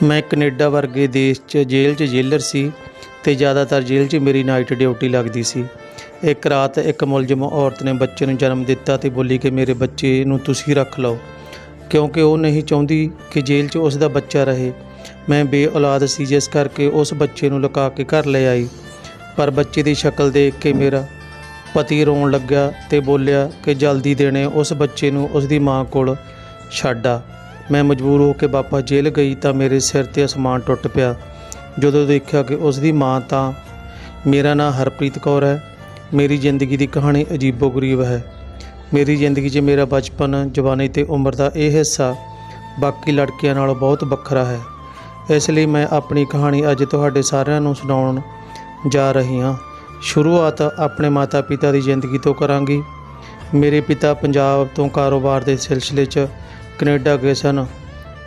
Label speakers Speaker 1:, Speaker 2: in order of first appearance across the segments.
Speaker 1: मैं कनेडा वर्गे देश 'ਚ जेल 'ਚ जेलर सी ते ज़्यादातर जेल 'ਚ मेरी नाइट ड्यूटी लगदी सी। एक रात एक मुलजम औरत ने बच्चे नूं जन्म दिता ते बोली कि मेरे बच्चे नूं तुसीं रख लो, क्योंकि वो नहीं चाहुंदी कि जेल 'ਚ उसदा बच्चा रहे। मैं बे-औलाद सी, जिस करके उस बच्चे नूं लुका के घर ले आई। पर बच्चे की शक्ल देख के मेरा पति रोन लग्या ते बोलिया कि जल्दी देने उस बच्चे नूं उसदी माँ कोल छड्ड आ। मैं मजबूर हो के वापस जेल गई तो मेरे सिर ते आसमान टुट पिया जदों देखा कि उसकी माँ तो मेरा नाम हरप्रीत कौर है। मेरी जिंदगी की कहानी अजीबो गरीब है। मेरी जिंदगी 'ਚ मेरा बचपन, जवानी ते उम्र का यह हिस्सा बाकी लड़कियां नालों बहुत वखरा है। इसलिए मैं अपनी कहानी अज तुहाडे सारिਆਂ ਨੂੰ सुणाउण जा रही हाँ। शुरुआत अपने माता पिता की जिंदगी तो करांगी। मेरे पिता पंजाब तो कारोबार के सिलसिले 'ਚ कनेडा गए सन।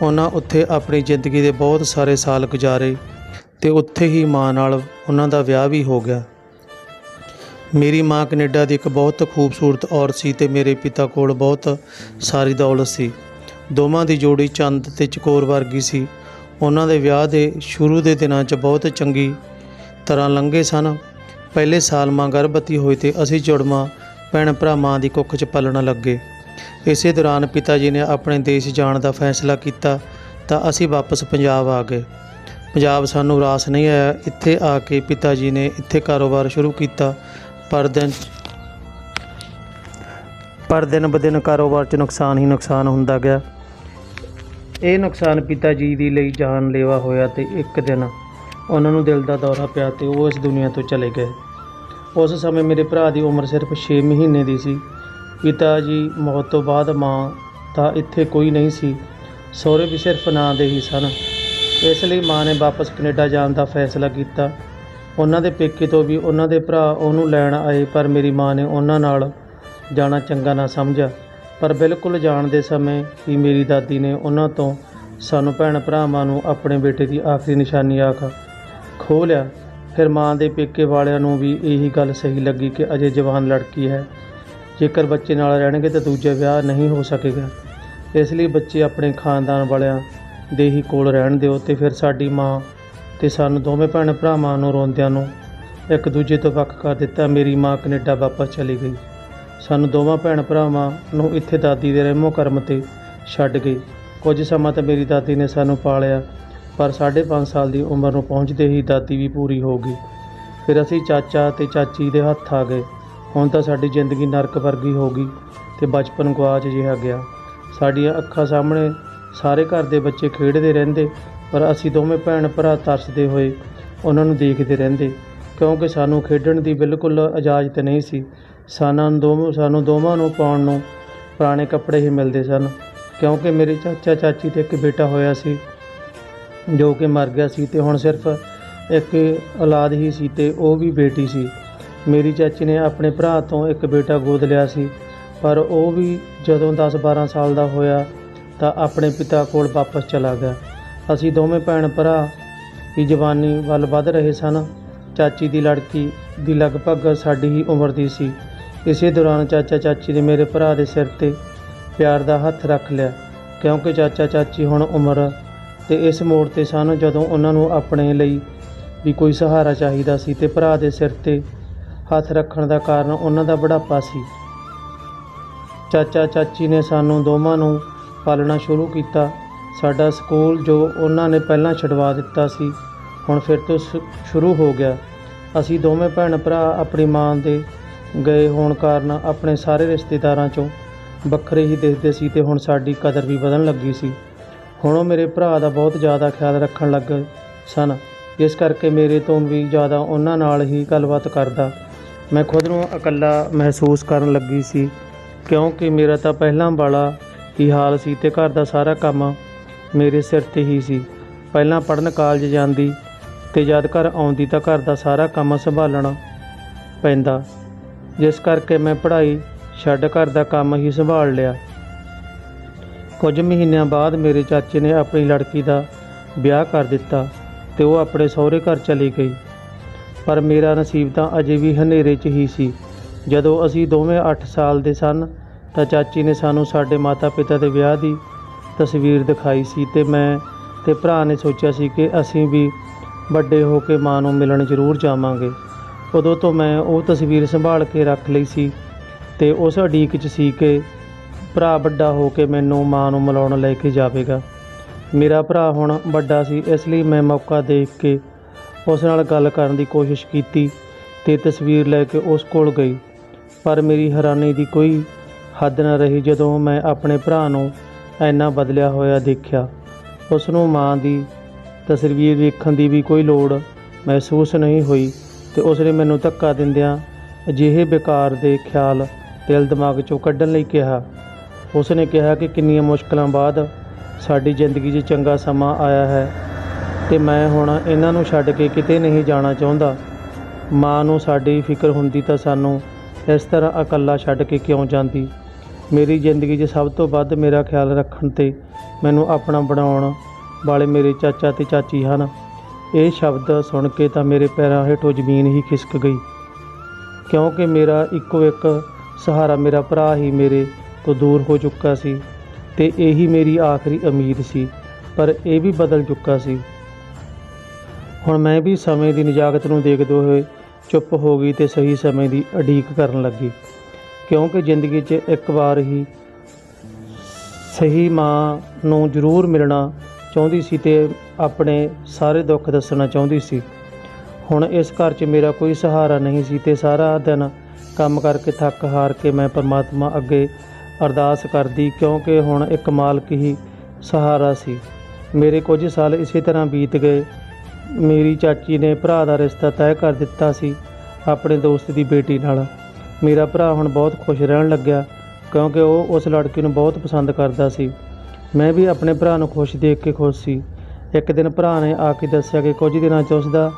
Speaker 1: उन्हां उत्थे अपनी जिंदगी के बहुत सारे साल गुजारे तो उत्थे ही माँ नाल उन्हां दा विआह भी हो गया। मेरी माँ कनेडा की एक बहुत खूबसूरत औरत सी ते मेरे पिता कोल बहुत सारी दौलत सी। दोवां दी जोड़ी चंद ते चकोर वर्गी सी। उन्हां दे विआह दे शुरू के दिनां 'ਚ बहुत चंगी तरह लंघे सन। पहले साल माँ गर्भवती होई ते असीं जुड़वां भैण भरा माँ की कुख 'ਚ पलण लगे। इसे दौरान पिता जी ने अपने देश जाने का फैसला किया तो असी वापस पंजाब आ गए। पंजाब सानू रास नहीं आया। इत्थे आके पिता जी ने इत्थे कारोबार शुरू किया। पर दिन ब दिन कारोबार 'ਚ नुकसान ही नुकसान हुंदा गया। ये नुकसान पिता जी दी लई जानलेवा होया ते एक दिन उन्हां नूं दिल दा दौरा पिया ते वो इस दुनिया तो चले गए। उस समय मेरे भरा की उम्र सिर्फ 6 महीने की सी। पिता जी मौत तो बाद माँ तो इत्थे कोई नहीं सी, सहुरे भी सिर्फ नां दे ही सन। इसलिए माँ ने वापस कनेडा जाने का फैसला किया। उन्हां दे पेके तो भी उन्हां दे भरा उहनूं लैण आए, पर मेरी माँ ने उन्हां नाल जाना चंगा ना समझा। पर बिल्कुल जाण दे समय ही मेरी दादी ने उन्हां तो सानू भैण भरावां नूं अपने बेटे की आखिरी निशानी आख खो लिया। फिर माँ दे पेके वालियां नूं भी यही गल सही लगी कि अजे जवान लड़की है, जेकर बच्चे नाल रहणगे तो दूजा विआह नहीं हो सकेगा। इसलिए बच्चे अपने खानदान वालियां दे ही कोल रहण दिओ। ते फिर साडी माँ ते सानू दोवें भैण भरावां नूं रोंदिआं नूं एक दूजे तो वख कर दिता। मेरी माँ कनेडा वापस चली गई। सानू दोवां भैण भरावां नूं इत्थे दादी दे रहमो करम ते छड्ड गई। कुछ सਮਾं तो मेरी दादी ने सानू पालिया, पर 5.5 साल की उम्र नूं पहुँचते ही दादी भी पूरी हो गई। फिर असीं चाचा ते चाची दे हत्थ आ गए। हुण तां साडी जिंदगी नरक वर्गी हो गई ते बचपन गुआच जिहा गया। साडीआं अक्खां सामणे सारे घर दे बच्चे खेडदे रहिंदे, पर असीं दोवें भैण भरा तरसदे होए उन्हां नूं देखदे रहिंदे, क्योंकि सानू खेडण दी बिल्कुल इजाजत नहीं सी। सानू दोवां नूं पाउण नूं पुराने कपड़े ही मिलदे सन, क्योंकि मेरे चाचा चाची ते एक बेटा होया सी जो कि मर गया सी ते हुण सिर्फ एक औलाद ही सी ते वो भी बेटी सी। मेरी चाची ने अपने भरा तो एक बेटा गोद लिया सी, पर वो भी जदों 10-12 साल का होया तो अपने पिता कोल वापस चला गया। असीं दोवें भैण भरा की जवानी वल वध रहे सन। चाची की लड़की दी लगभग साडी ही उम्र की सी। इसे दौरान चाचा चाची ने मेरे भरा दे सिर ते प्यार का हत्थ रख लिया, क्योंकि चाचा चाची हुण उम्र ते इस मोड़ ते सन जदों उन्हां नूं अपने लई भी कोई सहारा चाहिदा सी। ते भरा दे सिर ते हत्थ रखण दा कारण उन्हां दा बुढ़ापा सी। चाचा चाची ने सानू दोवां नूं पालना शुरू किया। साडा स्कूल जो उन्हां ने पहलां छडवा दिता सी हुण फिर तो शुरू हो गया। असीं दोवें भैण भरा अपनी माँ दे गए होण कारण अपने सारे रिश्तेदारां चों ਵੱਖਰੇ ही दिखदे सी ते हुण साडी कदर भी वधण लगी सी। हुण ਉਹ ਮੇਰੇ ਭਰਾ ਦਾ ਬਹੁਤ ਜ਼ਿਆਦਾ ਖਿਆਲ ਰੱਖਣ ਲੱਗ ਸਨ, इस करके मेरे तो भी ज़्यादा उन्हां नाल ही गलबात करदा। मैं खुद नूं इकल्ला महसूस करन लगी सी, क्योंकि मेरा तो पहलां वाला ही हाल सी ते घर दा सारा काम मेरे सिर ते ही सी। पहलां पढ़न कालज जांदी ते जद घर आउंदी तां घर दा सारा काम संभालना पैंदा, जिस करके मैं पढ़ाई छड्ड घर दा काम ही संभाल लिया। कुछ महीनों बाद मेरे चाचे ने अपनी लड़की का विआह कर दिता ते वो अपने सहुरे घर चली गई। पर मेरा नसीब तो अजे भी हनेरे च ही सी। जदों असीं दोवें 8 साल दे सन तां चाची ने सानू साडे माता पिता के विआह की तस्वीर दिखाई सी ते मैं ਤੇ ਭਰਾ ਨੇ ਸੋਚਿਆ ਸੀ ਕਿ ਅਸੀਂ ਵੀ ਵੱਡੇ ਹੋ ਕੇ ਮਾਂ ਨੂੰ ਮਿਲਣ ਜ਼ਰੂਰ ਜਾਵਾਂਗੇ। ਉਦੋਂ ਤੋਂ ਮੈਂ ਉਹ ਤਸਵੀਰ ਸੰਭਾਲ ਕੇ ਰੱਖ ਲਈ ਸੀ ਤੇ ਉਸ ਉਡੀਕ 'ਚ ਸੀ ਕਿ ਭਰਾ ਵੱਡਾ ਹੋ ਕੇ ਮੈਨੂੰ ਮਾਂ ਨੂੰ ਮਿਲਾਉਣ ਲੈ ਕੇ ਜਾਵੇਗਾ। ਮੇਰਾ ਭਰਾ ਹੁਣ ਵੱਡਾ ਸੀ, ਇਸ ਲਈ ਮੈਂ ਮੌਕਾ ਦੇਖ ਕੇ ਉਸ ਨਾਲ ਗੱਲ ਕਰਨ ਦੀ ਕੋਸ਼ਿਸ਼ ਕੀਤੀ ਤੇ ਤਸਵੀਰ ਲੈ ਕੇ ਉਸ ਕੋਲ ਗਈ। ਪਰ ਮੇਰੀ ਹੈਰਾਨੀ ਦੀ ਕੋਈ ਹੱਦ ਨਾ ਰਹੀ ਜਦੋਂ ਮੈਂ ਆਪਣੇ ਭਰਾ ਨੂੰ ਇੰਨਾ ਬਦਲਿਆ ਹੋਇਆ ਦੇਖਿਆ। ਉਸ ਨੂੰ ਮਾਂ ਦੀ ਤਸਵੀਰ ਵੇਖਣ ਦੀ ਵੀ ਕੋਈ ਲੋੜ ਮਹਿਸੂਸ ਨਹੀਂ ਹੋਈ ਤੇ ਉਸ ਨੇ ਮੈਨੂੰ ਧੱਕਾ ਦਿੰਦਿਆਂ ਅਜਿਹੇ ਬੇਕਾਰ ਦੇ ਖਿਆਲ ਦਿਲ ਦਿਮਾਗ 'ਚੋਂ ਕੱਢਣ ਲਈ ਕਿਹਾ। ਉਸ ਨੇ ਕਿਹਾ ਕਿ ਕਿੰਨੀਆਂ ਮੁਸ਼ਕਲਾਂ ਬਾਅਦ ਸਾਡੀ ਜ਼ਿੰਦਗੀ 'ਚ ਚੰਗਾ ਸਮਾਂ ਆਇਆ ਹੈ ਤੇ ਮੈਂ ਹੁਣ ਇਹਨਾਂ ਨੂੰ ਛੱਡ ਕੇ ਕਿਤੇ ਨਹੀਂ ਜਾਣਾ ਚਾਹੁੰਦਾ। ਮਾਂ ਨੂੰ ਸਾਡੀ ਫਿਕਰ ਹੁੰਦੀ ਤਾਂ ਸਾਨੂੰ ਇਸ ਤਰ੍ਹਾਂ ਇਕੱਲਾ ਛੱਡ ਕੇ ਕਿਉਂ ਜਾਂਦੀ। ਮੇਰੀ ਜ਼ਿੰਦਗੀ 'ਚ ਸਭ ਤੋਂ ਵੱਧ ਮੇਰਾ ਖਿਆਲ ਰੱਖਣ ਤੇ ਮੈਨੂੰ ਆਪਣਾ ਬਣਾਉਣ ਵਾਲੇ ਮੇਰੇ ਚਾਚਾ ਤੇ ਚਾਚੀ ਹਨ। ਇਹ ਸ਼ਬਦ ਸੁਣ ਕੇ ਤਾਂ ਮੇਰੇ ਪੈਰਾਂ ਹੇਠੋਂ ਜ਼ਮੀਨ ਹੀ ਖਿਸਕ ਗਈ, ਕਿਉਂਕਿ ਮੇਰਾ ਇੱਕੋ ਇੱਕ ਸਹਾਰਾ ਮੇਰਾ ਭਰਾ ਹੀ ਮੇਰੇ ਤੋਂ ਦੂਰ ਹੋ ਚੁੱਕਾ ਸੀ ਤੇ ਇਹੀ ਮੇਰੀ ਆਖਰੀ ਉਮੀਦ ਸੀ। ਪਰ ਇਹ ਵੀ ਬਦਲ ਚੁੱਕਾ ਸੀ। ਹੁਣ ਮੈਂ ਵੀ ਸਮੇਂ ਦੀ ਨਜ਼ਾਕਤ ਨੂੰ ਦੇਖਦੇ ਹੋਏ ਚੁੱਪ ਹੋ ਗਈ ਤੇ ਸਹੀ ਸਮੇਂ ਦੀ ਉਡੀਕ ਕਰਨ ਲੱਗੀ, ਕਿਉਂਕਿ ਜ਼ਿੰਦਗੀ 'ਚ ਇੱਕ ਵਾਰ ਹੀ ਸਹੀ ਮਾਂ ਨੂੰ ਜ਼ਰੂਰ ਮਿਲਣਾ ਚਾਹੁੰਦੀ ਸੀ ਤੇ ਆਪਣੇ ਸਾਰੇ ਦੁੱਖ ਦੱਸਣਾ ਚਾਹੁੰਦੀ ਸੀ। ਹੁਣ ਇਸ ਘਰ 'ਚ ਮੇਰਾ ਕੋਈ ਸਹਾਰਾ ਨਹੀਂ ਸੀ ਤੇ ਸਾਰਾ ਦਿਨ ਕੰਮ ਕਰਕੇ ਥੱਕ ਹਾਰ ਕੇ ਮੈਂ ਪਰਮਾਤਮਾ ਅੱਗੇ ਅਰਦਾਸ ਕਰਦੀ, ਕਿਉਂਕਿ ਹੁਣ ਇੱਕ ਮਾਲਕ ਹੀ ਸਹਾਰਾ ਸੀ। ਮੇਰੇ ਕੁਝ ਸਾਲ ਇਸੇ ਤਰ੍ਹਾਂ ਬੀਤ ਗਏ। ਮੇਰੀ ਚਾਚੀ ਨੇ ਭਰਾ ਦਾ ਰਿਸ਼ਤਾ ਤੈਅ ਕਰ ਦਿੱਤਾ ਸੀ ਆਪਣੇ ਦੋਸਤ ਦੀ ਬੇਟੀ ਨਾਲ। ਮੇਰਾ ਭਰਾ ਹੁਣ ਬਹੁਤ ਖੁਸ਼ ਰਹਿਣ ਲੱਗਿਆ, ਕਿਉਂਕਿ ਉਹ ਉਸ ਲੜਕੀ ਨੂੰ ਬਹੁਤ ਪਸੰਦ ਕਰਦਾ ਸੀ। ਮੈਂ ਵੀ ਆਪਣੇ ਭਰਾ ਨੂੰ ਖੁਸ਼ ਦੇਖ ਕੇ ਖੁਸ਼ ਸੀ। ਇੱਕ ਦਿਨ ਭਰਾ ਨੇ ਆ ਕੇ ਦੱਸਿਆ ਕਿ ਕੁਝ ਦਿਨਾਂ 'ਚ ਉਸ ਦਾ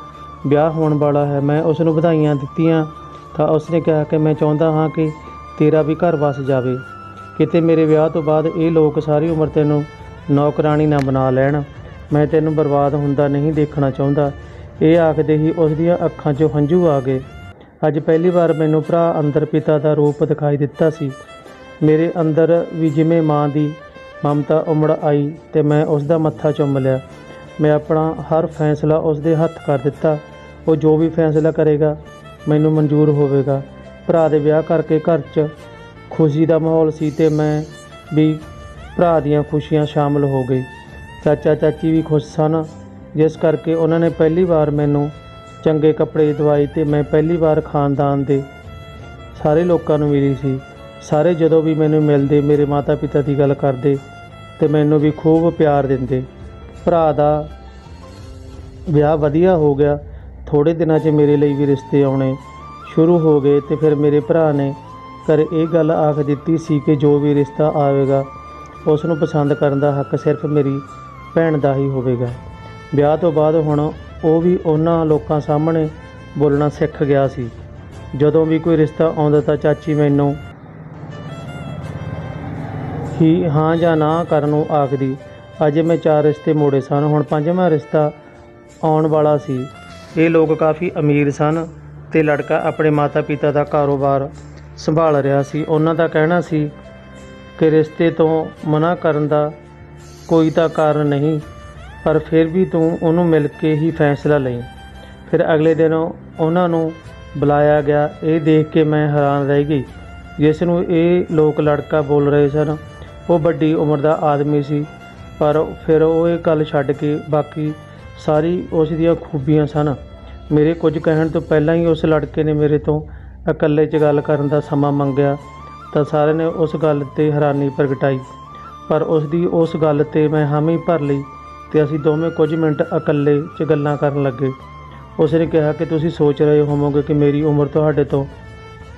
Speaker 1: ਵਿਆਹ ਹੋਣ ਵਾਲਾ ਹੈ। ਮੈਂ ਉਸ ਨੂੰ ਵਧਾਈਆਂ ਦਿੱਤੀਆਂ ਤਾਂ ਉਸ ਨੇ ਕਿਹਾ ਕਿ ਮੈਂ ਚਾਹੁੰਦਾ ਹਾਂ ਕਿ ਤੇਰਾ ਵੀ ਘਰ ਵਸ ਜਾਵੇ, ਕਿਤੇ ਮੇਰੇ ਵਿਆਹ ਤੋਂ ਬਾਅਦ ਇਹ ਲੋਕ ਸਾਰੀ ਉਮਰ ਤੈਨੂੰ ਨੌਕਰਾਣੀ ਨਾ ਬਣਾ ਲੈਣ। ਮੈਂ ਤੈਨੂੰ ਬਰਬਾਦ ਹੁੰਦਾ ਨਹੀਂ ਦੇਖਣਾ ਚਾਹੁੰਦਾ। ਇਹ ਆਖਦੇ ਹੀ ਉਸ ਦੀਆਂ ਅੱਖਾਂ 'ਚੋਂ ਹੰਝੂ ਆ ਗਏ। ਅੱਜ ਪਹਿਲੀ ਵਾਰ ਮੈਨੂੰ ਭਰਾ ਅੰਦਰ ਪਿਤਾ ਦਾ ਰੂਪ ਦਿਖਾਈ ਦਿੱਤਾ ਸੀ। ਮੇਰੇ ਅੰਦਰ ਵੀ ਜਿਵੇਂ ਮਾਂ ਦੀ ਮਮਤਾ ਉਮੜ ਆਈ ਤੇ ਮੈਂ ਉਸ ਦਾ ਮੱਥਾ ਚੁੰਮ ਲਿਆ। ਮੈਂ ਆਪਣਾ ਹਰ ਫੈਸਲਾ ਉਸ ਦੇ ਹੱਥ ਕਰ ਦਿੱਤਾ। ਉਹ ਜੋ ਵੀ ਫੈਸਲਾ ਕਰੇਗਾ ਮੈਨੂੰ ਮਨਜ਼ੂਰ ਹੋਵੇਗਾ। ਭਰਾ ਦੇ ਵਿਆਹ ਕਰਕੇ ਘਰ 'ਚ ਖੁਸ਼ੀ ਦਾ ਮਾਹੌਲ ਸੀ ਤੇ ਮੈਂ ਵੀ ਭਰਾ ਦੀਆਂ ਖੁਸ਼ੀਆਂ ਸ਼ਾਮਲ ਹੋ ਗਈ। ਚਾਚਾ ਚਾਚੀ ਵੀ ਖੁਸ਼ ਸਨ, ਜਿਸ ਕਰਕੇ ਉਹਨਾਂ ਨੇ ਪਹਿਲੀ ਵਾਰ ਮੈਨੂੰ ਚੰਗੇ ਕੱਪੜੇ ਦਵਾਏ ਤੇ ਮੈਂ ਪਹਿਲੀ ਵਾਰ ਖਾਨਦਾਨ ਦੇ ਸਾਰੇ ਲੋਕਾਂ ਨੂੰ ਮਿਲੀ ਸੀ। ਸਾਰੇ ਜਦੋਂ ਵੀ ਮੈਨੂੰ ਮਿਲਦੇ ਮੇਰੇ ਮਾਤਾ ਪਿਤਾ ਦੀ ਗੱਲ ਕਰਦੇ ਤੇ ਮੈਨੂੰ ਵੀ ਖੂਬ ਪਿਆਰ ਦਿੰਦੇ। ਭਰਾ ਦਾ ਵਿਆਹ ਵਧੀਆ ਹੋ ਗਿਆ। ਥੋੜ੍ਹੇ ਦਿਨਾਂ 'ਚ ਮੇਰੇ ਲਈ ਵੀ ਰਿਸ਼ਤੇ ਆਉਣੇ ਸ਼ੁਰੂ ਹੋ ਗਏ ਤੇ ਫਿਰ ਮੇਰੇ ਭਰਾ ਨੇ ਘਰ ਇਹ ਗੱਲ ਆਖ ਦਿੱਤੀ ਸੀ ਕਿ ਜੋ ਵੀ ਰਿਸ਼ਤਾ ਆਵੇਗਾ ਉਸ ਨੂੰ ਪਸੰਦ ਕਰਨ ਦਾ ਹੱਕ ਸਿਰਫ ਮੇਰੀ ਭੈਣ ਦਾ ਹੀ ਹੋਵੇਗਾ। ਵਿਆਹ ਤੋਂ ਬਾਅਦ ਹੁਣ ਉਹ ਵੀ ਉਹਨਾਂ ਲੋਕਾਂ ਸਾਹਮਣੇ ਬੋਲਣਾ ਸਿੱਖ ਗਿਆ ਸੀ। ਜਦੋਂ ਵੀ ਕੋਈ ਰਿਸ਼ਤਾ ਆਉਂਦਾ ਤਾਂ ਚਾਚੀ ਮੈਨੂੰ ਹੀ ਹਾਂ ਜਾਂ ਨਾ ਕਰਨ ਨੂੰ ਆਖਦੀ। ਅਜੇ ਮੈਂ 4 ਰਿਸ਼ਤੇ ਮੋੜੇ ਸਨ, ਹੁਣ 5ਵਾਂ ਰਿਸ਼ਤਾ ਆਉਣ ਵਾਲਾ ਸੀ। ਇਹ ਲੋਕ ਕਾਫੀ ਅਮੀਰ ਸਨ ਤੇ ਲੜਕਾ ਆਪਣੇ ਮਾਤਾ ਪਿਤਾ ਦਾ ਕਾਰੋਬਾਰ ਸੰਭਾਲ ਰਿਹਾ ਸੀ। ਉਹਨਾਂ ਦਾ ਕਹਿਣਾ ਸੀ ਕਿ ਰਿਸ਼ਤੇ ਤੋਂ ਮਨਾ ਕਰਨ ਦਾ ਕੋਈ ਤਾਂ ਕਾਰਨ ਨਹੀਂ, ਪਰ ਫਿਰ ਵੀ ਤੂੰ ਉਹਨੂੰ ਮਿਲ ਕੇ ਹੀ ਫੈਸਲਾ ਲਈ। ਫਿਰ ਅਗਲੇ ਦਿਨ ਉਹਨਾਂ ਨੂੰ ਬੁਲਾਇਆ ਗਿਆ। ਇਹ ਦੇਖ ਕੇ ਮੈਂ ਹੈਰਾਨ ਰਹਿ ਗਈ। ਜਿਸ ਨੂੰ ਇਹ ਲੋਕ ਲੜਕਾ ਬੋਲ ਰਹੇ ਸਨ ਉਹ ਵੱਡੀ ਉਮਰ ਦਾ ਆਦਮੀ ਸੀ, ਪਰ ਫਿਰ ਉਹ ਇਹ ਗੱਲ ਛੱਡ ਕੇ ਬਾਕੀ ਸਾਰੀ ਉਸ ਦੀਆਂ ਖੂਬੀਆਂ ਸਨ। ਮੇਰੇ ਕੁਝ ਕਹਿਣ ਤੋਂ ਪਹਿਲਾਂ ਹੀ ਉਸ ਲੜਕੇ ਨੇ ਮੇਰੇ ਤੋਂ ਇਕੱਲੇ 'ਚ ਗੱਲ ਕਰਨ ਦਾ ਸਮਾਂ ਮੰਗਿਆ ਤਾਂ ਸਾਰਿਆਂ ਨੇ ਉਸ ਗੱਲ 'ਤੇ ਹੈਰਾਨੀ ਪ੍ਰਗਟਾਈ, ਪਰ ਉਸ ਦੀ ਉਸ ਗੱਲ 'ਤੇ ਮੈਂ ਹਾਮੀ ਭਰ ਲਈ ਤੇ ਅਸੀਂ ਦੋਵੇਂ ਕੁਝ ਮਿੰਟ ਇਕੱਲੇ 'ਚ ਗੱਲਾਂ ਕਰਨ ਲੱਗੇ। ਉਸ ਨੇ ਕਿਹਾ ਕਿ ਤੁਸੀਂ ਸੋਚ ਰਹੇ ਹੋਵੋਗੇ ਕਿ ਮੇਰੀ ਉਮਰ ਤੁਹਾਡੇ ਤੋਂ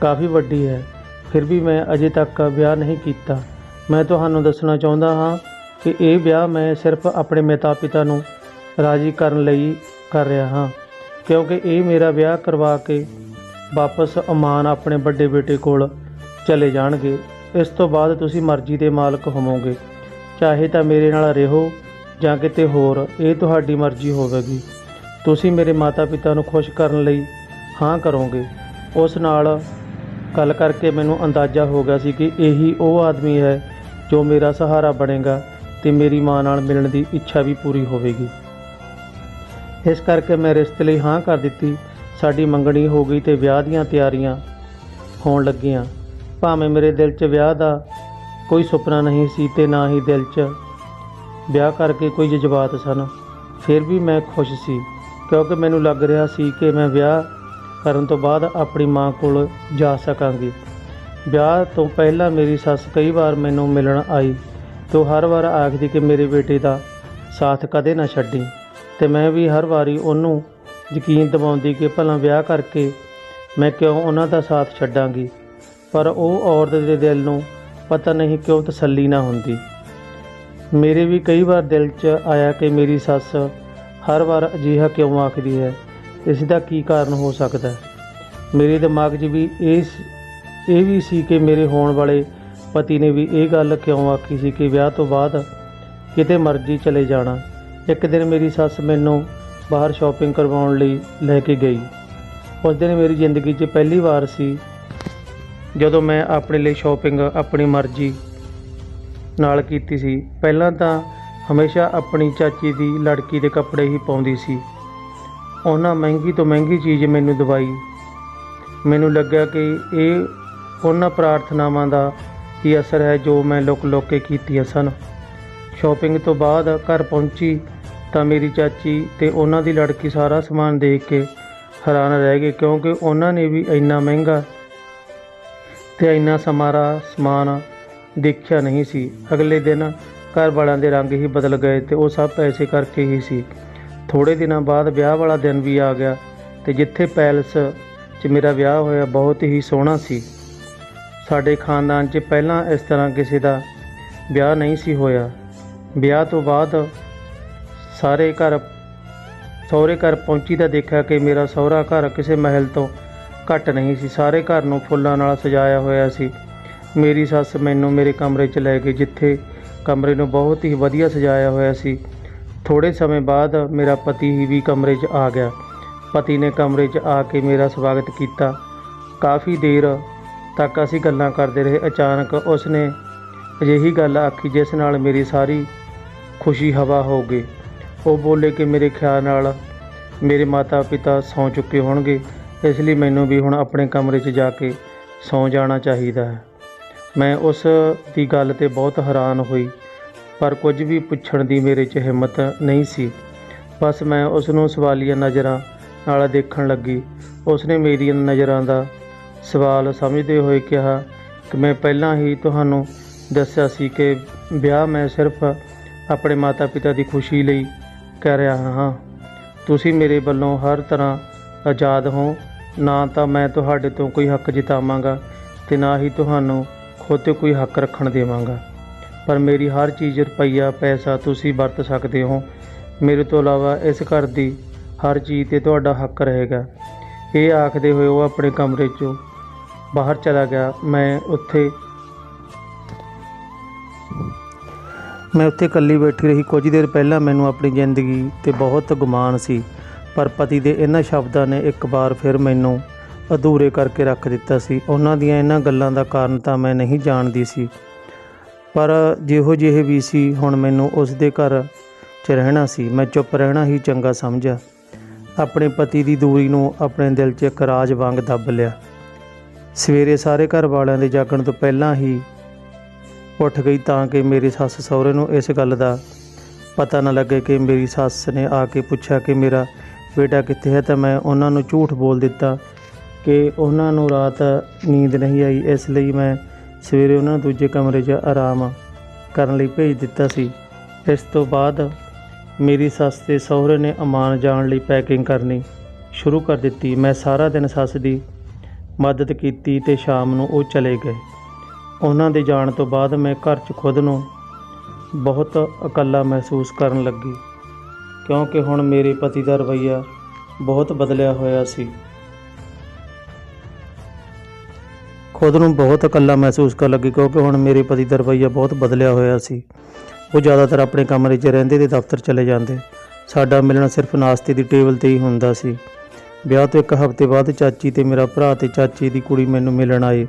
Speaker 1: ਕਾਫੀ ਵੱਡੀ ਹੈ, ਫਿਰ ਵੀ ਮੈਂ ਅਜੇ ਤੱਕ ਵਿਆਹ ਨਹੀਂ ਕੀਤਾ। ਮੈਂ ਤੁਹਾਨੂੰ ਦੱਸਣਾ ਚਾਹੁੰਦਾ ਹਾਂ ਕਿ ਇਹ ਵਿਆਹ ਮੈਂ ਸਿਰਫ ਆਪਣੇ ਮਾਤਾ ਪਿਤਾ ਨੂੰ ਰਾਜ਼ੀ ਕਰਨ ਲਈ ਕਰ ਰਿਹਾ ਹਾਂ, ਕਿਉਂਕਿ ਇਹ ਮੇਰਾ ਵਿਆਹ ਕਰਵਾ ਕੇ ਵਾਪਸ ਅਮਾਨ ਆਪਣੇ ਵੱਡੇ ਬੇਟੇ ਕੋਲ ਚਲੇ ਜਾਣਗੇ। ਇਸ ਤੋਂ ਬਾਅਦ ਤੁਸੀਂ ਮਰਜ਼ੀ ਦੇ ਮਾਲਕ ਹੋਵੋਗੇ, ਚਾਹੇ ਤਾਂ ਮੇਰੇ ਨਾਲ ਰਹੋ ਜਾਂ ਕਿਤੇ ਹੋਰ, ਇਹ ਤੁਹਾਡੀ ਮਰਜ਼ੀ ਹੋਵੇਗੀ। ਤੁਸੀਂ ਮੇਰੇ ਮਾਤਾ ਪਿਤਾ ਨੂੰ ਖੁਸ਼ ਕਰਨ ਲਈ ਹਾਂ ਕਰੋਗੇ। ਉਸ ਨਾਲ ਗੱਲ ਕਰਕੇ ਮੈਨੂੰ ਅੰਦਾਜ਼ਾ ਹੋ ਗਿਆ ਸੀ ਕਿ ਇਹੀ ਉਹ ਆਦਮੀ ਹੈ ਜੋ ਮੇਰਾ ਸਹਾਰਾ ਬਣੇਗਾ ਤੇ ਮੇਰੀ ਮਾਂ ਨਾਲ ਮਿਲਣ ਦੀ ਇੱਛਾ ਵੀ ਪੂਰੀ ਹੋਵੇਗੀ। ਇਸ ਕਰਕੇ ਮੈਂ ਰਿਸ਼ਤੇ ਲਈ ਹਾਂ ਕਰ ਦਿੱਤੀ। ਸਾਡੀ ਮੰਗਣੀ ਹੋ ਗਈ ਤੇ ਵਿਆਹ ਦੀਆਂ ਤਿਆਰੀਆਂ ਹੋਣ ਲੱਗੀਆਂ। ਭਾਵੇਂ ਮੇਰੇ ਦਿਲ 'ਚ ਵਿਆਹ ਦਾ ਕੋਈ ਸੁਪਨਾ ਨਹੀਂ ਸੀ ਤੇ ਨਾ ਹੀ ਦਿਲ 'ਚ ਵਿਆਹ ਕਰਕੇ ਕੋਈ ਜਜ਼ਬਾਤ ਸਨ, ਫਿਰ ਵੀ ਮੈਂ ਖੁਸ਼ ਸੀ ਕਿਉਂਕਿ ਮੈਨੂੰ ਲੱਗ ਰਿਹਾ ਸੀ ਕਿ ਮੈਂ ਵਿਆਹ ਕਰਨ ਤੋਂ ਬਾਅਦ ਆਪਣੀ ਮਾਂ ਕੋਲ ਜਾ ਸਕਾਂਗੀ। ਵਿਆਹ ਤੋਂ ਪਹਿਲਾਂ ਮੇਰੀ ਸੱਸ ਕਈ ਵਾਰ ਮੈਨੂੰ ਮਿਲਣ ਆਈ ਤੇ ਉਹ ਹਰ ਵਾਰ ਆਖਦੀ ਕਿ ਮੇਰੇ ਬੇਟੇ ਦਾ ਸਾਥ ਕਦੇ ਨਾ ਛੱਡੀ, ਤੇ ਮੈਂ ਵੀ ਹਰ ਵਾਰੀ ਉਹਨੂੰ ਯਕੀਨ ਦਿਵਾਉਂਦੀ ਕਿ ਭਲਾ ਵਿਆਹ ਕਰਕੇ ਮੈਂ ਕਿਉਂ ਉਹਨਾਂ ਦਾ ਸਾਥ ਛੱਡਾਂਗੀ। ਪਰ ਉਹ ਔਰਤ ਦੇ ਦਿਲ ਨੂੰ ਪਤਾ ਨਹੀਂ ਕਿਉਂ ਤਸੱਲੀ ਨਾ ਹੁੰਦੀ। ਮੇਰੇ ਵੀ ਕਈ ਵਾਰ ਦਿਲ 'ਚ ਆਇਆ ਕਿ ਮੇਰੀ ਸੱਸ ਹਰ ਵਾਰ ਅਜਿਹਾ ਕਿਉਂ ਆਖਦੀ ਹੈ, ਇਸ ਦਾ ਕੀ ਕਾਰਨ ਹੋ ਸਕਦਾ। ਮੇਰੇ ਦਿਮਾਗ 'ਚ ਵੀ ਇਹ ਵੀ ਸੀ ਕਿ ਮੇਰੇ ਹੋਣ ਵਾਲੇ ਪਤੀ ਨੇ ਵੀ ਇਹ ਗੱਲ ਕਿਉਂ ਆਖੀ ਸੀ ਕਿ ਵਿਆਹ ਤੋਂ ਬਾਅਦ ਕਿਤੇ ਮਰਜ਼ੀ ਚਲੇ ਜਾਣਾ। ਇੱਕ ਦਿਨ ਮੇਰੀ ਸੱਸ ਮੈਨੂੰ ਬਾਹਰ ਸ਼ਾਪਿੰਗ ਕਰਵਾਉਣ ਲਈ ਲੈ ਕੇ ਗਈ। ਉਸ ਦਿਨ ਮੇਰੀ ਜ਼ਿੰਦਗੀ 'ਚ ਪਹਿਲੀ ਵਾਰ ਸੀ ਜਦੋਂ ਮੈਂ ਆਪਣੇ ਲਈ ਸ਼ਾਪਿੰਗ ਆਪਣੀ ਮਰਜ਼ੀ ਨਾਲ ਕੀਤੀ ਸੀ। ਪਹਿਲਾਂ ਤਾਂ ਹਮੇਸ਼ਾ ਆਪਣੀ ਚਾਚੀ ਦੀ ਲੜਕੀ ਦੇ ਕੱਪੜੇ ਹੀ ਪਾਉਂਦੀ ਸੀ। ਉਹਨਾਂ ਮਹਿੰਗੀ ਤੋਂ ਮਹਿੰਗੀ ਚੀਜ਼ ਮੈਨੂੰ ਦਵਾਈ। ਮੈਨੂੰ ਲੱਗਾ ਕਿ ਇਹ ਉਹਨਾਂ ਪ੍ਰਾਰਥਨਾਵਾਂ ਦਾ ਹੀ ਅਸਰ ਹੈ ਜੋ ਮੈਂ ਲੁਕ ਲੁਕ ਕੇ ਕੀਤੀਆਂ ਸਨ। ਸ਼ਾਪਿੰਗ ਤੋਂ ਬਾਅਦ ਘਰ ਪਹੁੰਚੀ ਤਾਂ ਮੇਰੀ ਚਾਚੀ ਤੇ ਉਹਨਾਂ ਦੀ ਲੜਕੀ ਸਾਰਾ ਸਮਾਨ ਦੇਖ ਕੇ ਹੈਰਾਨ ਰਹਿ ਗਏ ਕਿਉਂਕਿ ਉਹਨਾਂ ਨੇ ਵੀ ਇੰਨਾ ਮਹਿੰਗਾ ਤੇ ਇੰਨਾ ਸਮਾਰਾ ਸਮਾਨ ਦੇਖਿਆ ਨਹੀਂ ਸੀ। ਅਗਲੇ ਦਿਨ ਘਰ ਵਾਲਿਆਂ ਦੇ ਰੰਗ ਹੀ ਬਦਲ ਗਏ ਤੇ ਉਹ ਸਭ ਪੈਸੇ ਕਰਕੇ ਹੀ ਸੀ। ਥੋੜ੍ਹੇ ਦਿਨਾਂ ਬਾਅਦ ਵਿਆਹ ਵਾਲਾ ਦਿਨ ਵੀ ਆ ਗਿਆ ਤੇ ਜਿੱਥੇ ਪੈਲਸ 'ਚ ਮੇਰਾ ਵਿਆਹ ਹੋਇਆ ਬਹੁਤ ਹੀ ਸੋਹਣਾ ਸੀ। ਸਾਡੇ ਖਾਨਦਾਨ 'ਚ ਪਹਿਲਾਂ ਇਸ ਤਰ੍ਹਾਂ ਕਿਸੇ ਦਾ ਵਿਆਹ ਨਹੀਂ ਸੀ ਹੋਇਆ। ਵਿਆਹ ਤੋਂ ਬਾਅਦ ਸਹੁਰੇ ਘਰ ਪਹੁੰਚੀ ਤਾਂ ਦੇਖਿਆ ਕਿ ਮੇਰਾ ਸਹੁਰਾ ਘਰ ਕਿਸੇ ਮਹਿਲ ਤੋਂ ਘੱਟ ਨਹੀਂ ਸੀ। ਸਾਰੇ ਘਰ ਨੂੰ ਫੁੱਲਾਂ ਨਾਲ ਸਜਾਇਆ ਹੋਇਆ ਸੀ। ਮੇਰੀ ਸੱਸ ਮੈਨੂੰ ਮੇਰੇ ਕਮਰੇ 'ਚ ਲੈ ਗਈ ਜਿੱਥੇ ਕਮਰੇ ਨੂੰ ਬਹੁਤ ਹੀ ਵਧੀਆ ਸਜਾਇਆ ਹੋਇਆ ਸੀ। ਥੋੜ੍ਹੇ ਸਮੇਂ ਬਾਅਦ ਮੇਰਾ ਪਤੀ ਹੀ ਵੀ ਕਮਰੇ 'ਚ ਆ ਗਿਆ। ਪਤੀ ਨੇ ਕਮਰੇ 'ਚ ਆ ਕੇ ਮੇਰਾ ਸਵਾਗਤ ਕੀਤਾ। ਕਾਫੀ ਦੇਰ ਤੱਕ ਅਸੀਂ ਗੱਲਾਂ ਕਰਦੇ ਰਹੇ। ਅਚਾਨਕ ਉਸਨੇ ਅਜਿਹੀ ਗੱਲ ਆਖੀ ਜਿਸ ਨਾਲ ਮੇਰੀ ਸਾਰੀ ਖੁਸ਼ੀ ਹਵਾ ਹੋ ਗਈ। ਉਹ ਬੋਲੇ ਕਿ ਮੇਰੇ ਖਿਆਲ ਨਾਲ ਮੇਰੇ ਮਾਤਾ ਪਿਤਾ ਸੌਂ ਚੁੱਕੇ ਹੋਣਗੇ, ਇਸ ਲਈ ਮੈਨੂੰ ਵੀ ਹੁਣ ਆਪਣੇ ਕਮਰੇ 'ਚ ਜਾ ਕੇ ਸੌਂ ਜਾਣਾ ਚਾਹੀਦਾ ਹੈ। ਮੈਂ ਉਸ ਦੀ ਗੱਲ 'ਤੇ ਬਹੁਤ ਹੈਰਾਨ ਹੋਈ ਪਰ ਕੁਝ ਵੀ ਪੁੱਛਣ ਦੀ ਮੇਰੇ 'ਚ ਹਿੰਮਤ ਨਹੀਂ ਸੀ। ਬਸ ਮੈਂ ਉਸ ਨੂੰ ਸਵਾਲੀਆ ਨਜ਼ਰਾਂ ਨਾਲ ਦੇਖਣ ਲੱਗੀ। ਉਸਨੇ ਮੇਰੀਆਂ ਨਜ਼ਰਾਂ ਦਾ ਸਵਾਲ ਸਮਝਦੇ ਹੋਏ ਕਿਹਾ ਕਿ ਮੈਂ ਪਹਿਲਾਂ ਹੀ ਤੁਹਾਨੂੰ ਦੱਸਿਆ ਸੀ ਕਿ ਵਿਆਹ ਮੈਂ ਸਿਰਫ ਆਪਣੇ ਮਾਤਾ ਪਿਤਾ ਦੀ ਖੁਸ਼ੀ ਲਈ ਕਰ ਰਿਹਾ ਹਾਂ। ਤੁਸੀਂ ਮੇਰੇ ਵੱਲੋਂ ਹਰ ਤਰ੍ਹਾਂ ਆਜ਼ਾਦ ਹੋ। ਨਾ ਤਾਂ ਮੈਂ ਤੁਹਾਡੇ ਤੋਂ ਕੋਈ ਹੱਕ ਜਿਤਾਵਾਂਗਾ ਤੇ ਨਾ ਹੀ ਤੁਹਾਨੂੰ ਖੁਦ 'ਤੇ ਕੋਈ ਹੱਕ ਰੱਖਣ ਦੇਵਾਂਗਾ, ਪਰ ਮੇਰੀ ਹਰ ਚੀਜ਼ ਰੁਪਈਆ ਪੈਸਾ ਤੁਸੀਂ ਵਰਤ ਸਕਦੇ ਹੋ। ਮੇਰੇ ਤੋਂ ਇਲਾਵਾ ਇਸ ਘਰ ਦੀ ਹਰ ਚੀਜ਼ 'ਤੇ ਤੁਹਾਡਾ ਹੱਕ ਰਹੇਗਾ। ਇਹ ਆਖਦੇ ਹੋਏ ਉਹ ਆਪਣੇ ਕਮਰੇ 'ਚੋਂ ਬਾਹਰ ਚਲਾ ਗਿਆ। ਮੈਂ ਉੱਥੇ ਇਕੱਲੀ ਬੈਠੀ ਰਹੀ। ਕੁਝ ਦੇਰ ਪਹਿਲਾਂ ਮੈਨੂੰ ਆਪਣੀ ਜ਼ਿੰਦਗੀ 'ਤੇ ਬਹੁਤ ਗੁਮਾਨ ਸੀ ਪਰ ਪਤੀ ਦੇ ਇਹਨਾਂ ਸ਼ਬਦਾਂ ਨੇ ਇੱਕ ਵਾਰ ਫਿਰ ਮੈਨੂੰ ਅਧੂਰੇ ਕਰਕੇ ਰੱਖ ਦਿੱਤਾ ਸੀ। ਉਹਨਾਂ ਦੀਆਂ ਇਹਨਾਂ ਗੱਲਾਂ ਦਾ ਕਾਰਨ ਤਾਂ ਮੈਂ ਨਹੀਂ ਜਾਣਦੀ ਸੀ, ਪਰ ਜਿਹੋ ਜਿਹੇ ਵੀ ਸੀ ਹੁਣ ਮੈਨੂੰ ਉਸ ਦੇ ਘਰ 'ਚ ਰਹਿਣਾ ਸੀ। ਮੈਂ ਚੁੱਪ ਰਹਿਣਾ ਹੀ ਚੰਗਾ ਸਮਝਿਆ। ਆਪਣੇ ਪਤੀ ਦੀ ਦੂਰੀ ਨੂੰ ਆਪਣੇ ਦਿਲ 'ਚ ਇੱਕ ਰਾਜ ਵਾਂਗ ਦੱਬ ਲਿਆ। ਸਵੇਰੇ ਸਾਰੇ ਘਰ ਵਾਲਿਆਂ ਦੇ ਜਾਗਣ ਤੋਂ ਪਹਿਲਾਂ ਹੀ ਉੱਠ ਗਈ ਤਾਂ ਕਿ ਮੇਰੀ ਸੱਸ ਸਹੁਰੇ ਨੂੰ ਇਸ ਗੱਲ ਦਾ ਪਤਾ ਨਾ ਲੱਗੇ ਕਿ ਮੇਰੀ ਸੱਸ ਨੇ ਆ ਕੇ ਪੁੱਛਿਆ ਕਿ ਮੇਰਾ ਬੇਟਾ ਕਿੱਥੇ ਹੈ ਤਾਂ ਮੈਂ ਉਹਨਾਂ ਨੂੰ ਝੂਠ ਬੋਲ ਦਿੱਤਾ ਕਿ ਉਹਨਾਂ ਨੂੰ ਰਾਤ ਨੀਂਦ ਨਹੀਂ ਆਈ, ਇਸ ਲਈ ਮੈਂ ਸਵੇਰੇ ਉਹਨਾਂ ਨੂੰ ਦੂਜੇ ਕਮਰੇ 'ਚ ਆਰਾਮ ਕਰਨ ਲਈ ਭੇਜ ਦਿੱਤਾ ਸੀ। ਇਸ ਤੋਂ ਬਾਅਦ ਮੇਰੀ ਸੱਸ ਤੇ ਸਹੁਰੇ ਨੇ ਅਮਾਨ ਜਾਣ ਲਈ ਪੈਕਿੰਗ ਕਰਨੀ ਸ਼ੁਰੂ ਕਰ ਦਿੱਤੀ। ਮੈਂ ਸਾਰਾ ਦਿਨ ਸੱਸ ਦੀ ਮਦਦ ਕੀਤੀ ਤੇ ਸ਼ਾਮ ਨੂੰ ਉਹ ਚਲੇ ਗਏ। ਉਹਨਾਂ ਦੇ ਜਾਣ ਤੋਂ ਬਾਅਦ ਮੈਂ ਘਰ 'ਚ ਖੁਦ ਨੂੰ ਬਹੁਤ ਇਕੱਲਾ ਮਹਿਸੂਸ ਕਰਨ ਲੱਗੀ ਕਿਉਂਕਿ ਹੁਣ ਮੇਰੇ ਪਤੀ ਦਾ ਰਵੱਈਆ ਬਹੁਤ ਬਦਲਿਆ ਹੋਇਆ ਸੀ। ਖੁਦ ਨੂੰ ਬਹੁਤ ਇਕੱਲਾ ਮਹਿਸੂਸ ਕਰਨ ਲੱਗੀ ਕਿਉਂਕਿ ਹੁਣ ਮੇਰੇ ਪਤੀ ਦਾ ਰਵੱਈਆ ਬਹੁਤ ਬਦਲਿਆ ਹੋਇਆ ਸੀ। ਉਹ ਜ਼ਿਆਦਾਤਰ ਆਪਣੇ ਕਮਰੇ 'ਚ ਰਹਿੰਦੇ ਤੇ ਦਫ਼ਤਰ ਚਲੇ ਜਾਂਦੇ। ਸਾਡਾ ਮਿਲਣਾ ਸਿਰਫ ਨਾਸ਼ਤੇ ਦੀ ਟੇਬਲ 'ਤੇ ਹੀ ਹੁੰਦਾ ਸੀ। ਵਿਆਹ ਤੋਂ ਇੱਕ ਹਫ਼ਤੇ ਬਾਅਦ ਚਾਚੀ ਤੇ ਮੇਰਾ ਭਰਾ ਤੇ ਚਾਚੀ ਦੀ ਕੁੜੀ ਮੈਨੂੰ ਮਿਲਣ ਆਏ।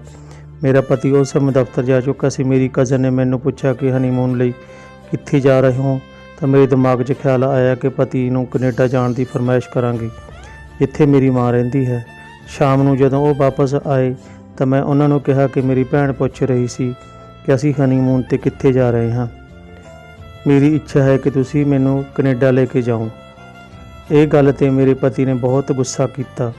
Speaker 1: ਮੇਰਾ ਪਤੀ ਉਸ ਸਮੇਂ ਦਫ਼ਤਰ ਜਾ ਚੁੱਕਾ ਸੀ। ਮੇਰੀ ਕਜ਼ਨ ਨੇ ਮੈਨੂੰ ਪੁੱਛਿਆ ਕਿ ਹਨੀਮੂਨ ਲਈ ਕਿੱਥੇ ਜਾ ਰਹੇ ਹੋ, ਤਾਂ ਮੇਰੇ ਦਿਮਾਗ 'ਚ ਖਿਆਲ ਆਇਆ ਕਿ ਪਤੀ ਨੂੰ ਕੈਨੇਡਾ ਜਾਣ ਦੀ ਫਰਮਾਇਸ਼ ਕਰਾਂਗੀ, ਜਿੱਥੇ ਮੇਰੀ ਮਾਂ ਰਹਿੰਦੀ ਹੈ। ਸ਼ਾਮ ਨੂੰ ਜਦੋਂ ਉਹ ਵਾਪਸ ਆਏ ਤਾਂ ਮੈਂ ਉਹਨਾਂ ਨੂੰ ਕਿਹਾ ਕਿ ਮੇਰੀ ਭੈਣ ਪੁੱਛ ਰਹੀ ਸੀ ਕਿ ਅਸੀਂ ਹਨੀਮੂਨ 'ਤੇ ਕਿੱਥੇ ਜਾ ਰਹੇ ਹਾਂ। ਮੇਰੀ ਇੱਛਾ ਹੈ ਕਿ ਤੁਸੀਂ ਮੈਨੂੰ ਕੈਨੇਡਾ ਲੈ ਕੇ ਜਾਓ। ਇਹ ਗੱਲ 'ਤੇ ਮੇਰੇ ਪਤੀ ਨੇ ਬਹੁਤ ਗੁੱਸਾ ਕੀਤਾ